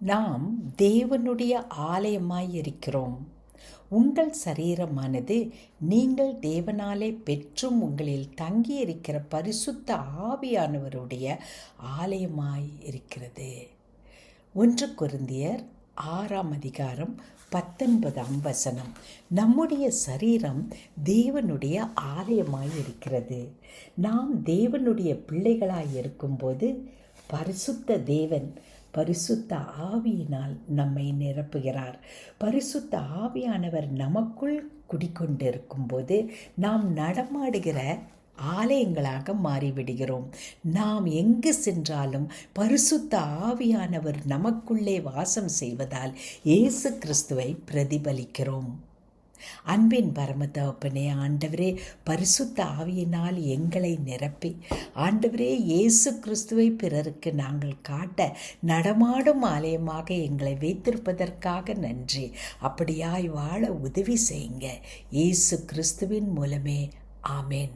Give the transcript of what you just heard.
நாம் தேவனுடைய ஆலயமாய் இருக்கிறோம். உங்கள் சரீரமானது நீங்கள் தேவனாலே பெற்றும் உங்களில் தங்கியிருக்கிற பரிசுத்த ஆவியானவருடைய ஆலயமாய் இருக்கிறது. 1 கொரிந்தியர் 6:19 நம்முடைய சரீரம் தேவனுடைய ஆலயமாய் இருக்கிறது. நாம் தேவனுடைய பிள்ளைகளாய் இருக்கும்போது பரிசுத்த தேவன் பரிசுத்த ஆவியினால் நம்மை நிரப்புகிறார். பரிசுத்த ஆவியானவர் நமக்குள் குடிக்கொண்டிருக்கும்போது நாம் நடமாடுகிற ஆலயங்களாக மாறிவிடுகிறோம். நாம் எங்கு சென்றாலும் பரிசுத்த ஆவியானவர் நமக்குள்ளே வாசம் செய்வதால் இயேசு கிறிஸ்துவை பிரதிபலிக்கிறோம். அன்பின் பரமதகப்பனே, ஆண்டவரே, பரிசுத்த ஆவியினால் எங்களை நிரப்பி, ஆண்டவரே, இயேசு கிறிஸ்துவை பிறருக்கு நாங்கள் காட்ட நடமாடும் ஆலயமாக எங்களை வைத்திருப்பதற்காக நன்றி. அப்படியாய் வாழ உதவி செய்யுங்க. இயேசு கிறிஸ்துவின் மூலமே ஆமேன்.